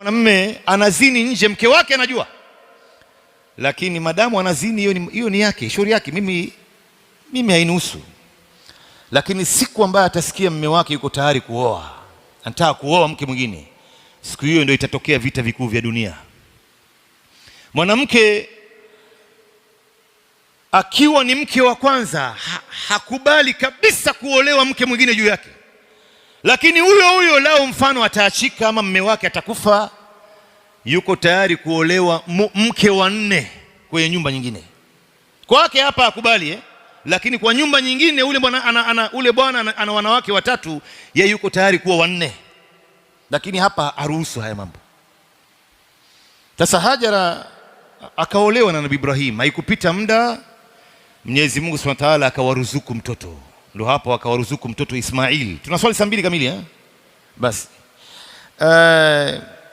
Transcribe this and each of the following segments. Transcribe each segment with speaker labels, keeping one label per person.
Speaker 1: Mwanamume anazini nje, mke wake anajua, lakini madamu anazini, hiyo ni yake, shauri yake, mimi hainusu. Lakini siku ambayo atasikia mume wake yuko tayari kuoa, anataka kuoa mke mwingine, siku hiyo ndio itatokea vita vikuu vya dunia. Mwanamke akiwa ni mke wa kwanza hakubali kabisa kuolewa mke mwingine juu yake, lakini huyo lao mfano ataachika ama mume wake atakufa, yuko tayari kuolewa mke wa 4 kwenye nyumba nyingine. Kwake hapa hakubali lakini kwa nyumba nyingine ule bwana ana wanawake 3, yeye yuko tayari kuwa 4, lakini hapa haruhusu haya mambo. Sasa Hajara akaolewa na Nabii Ibrahim, haikupita muda Mwenyezi Mungu Subhanahu wa Ta'ala akawaruzuku mtoto. Ndio hapo akawaruzuku mtoto Ismail. Tunaswali saa 2 kamili basi.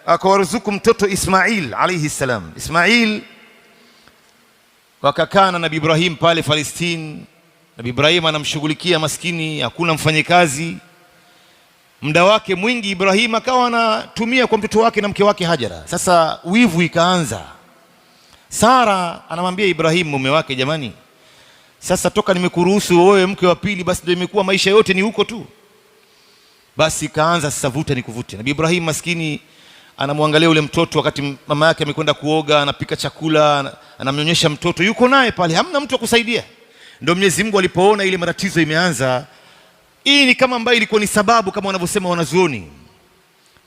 Speaker 1: Akawaruzuku mtoto Ismail alayhi salam. Ismail wakakaa na Nabii Ibrahim pale Palestina. Nabii Ibrahim anamshughulikia maskini, hakuna mfanyikazi. Muda wake mwingi Ibrahim akawa anatumia kwa mtoto wake na mke wake Hajara. Sasa wivu ikaanza. Sara anamwambia Ibrahim mume wake, jamani, sasa toka nimekuruhusu wewe mke wa pili, basi ndio imekuwa maisha yote ni huko tu. Basi kaanza sasa vuta ni kuvute. Nabii Ibrahim maskini anamwangalia ule mtoto wakati mama yake amekwenda kuoga, anapika chakula, anamnyonyesha mtoto, yuko naye pale, hamna mtu wa kusaidia. Ndio Mwenyezi Mungu alipoona ile matatizo imeanza, hii ni kama ambayo ilikuwa ni sababu kama wanavyosema wanazuoni,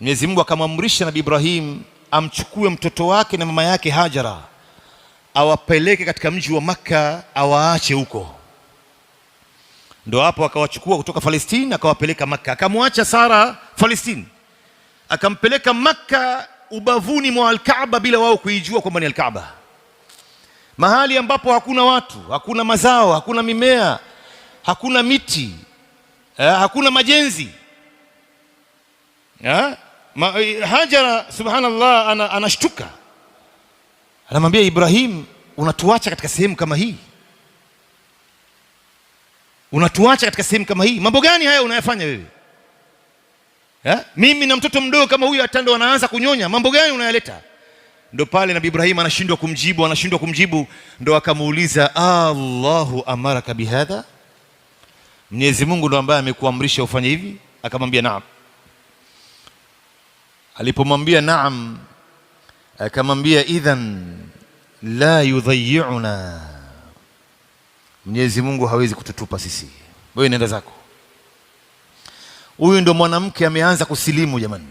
Speaker 1: Mwenyezi Mungu akamamrisha Nabii Ibrahim amchukue mtoto wake na mama yake Hajara, awapeleke katika mji wa Makka, awaache huko. Ndio hapo akawachukua kutoka Palestina akawapeleka Makka, akamwacha Sara Palestina, akampeleka Makka ubavuni mwa Al-Kaaba bila wao kuijua kwamba ni Al-Kaaba, mahali ambapo hakuna watu, hakuna mazao, hakuna mimea, hakuna miti, hakuna majenzi. Hajara subhanallah anashtuka, anamwambia Ibrahim, unatuacha katika sehemu kama hii? Unatuacha katika sehemu kama hii? Mambo gani haya unayafanya wewe? Mimi na mtoto mdogo kama huyu hata ndo anaanza kunyonya, mambo gani unayaleta? Ndo pale Nabii Ibrahim anashindwa kumjibu, ndo akamuuliza, Allahu amaraka bihadha, Mwenyezi Mungu ndo ambaye amekuamrisha ufanye hivi? Akamwambia naam. Alipomwambia naam, akamwambia idhan la yudhayyuna, Mwenyezi Mungu hawezi kututupa sisi, wewe nenda zako. Huyu ndo mwanamke ameanza kusilimu jamani.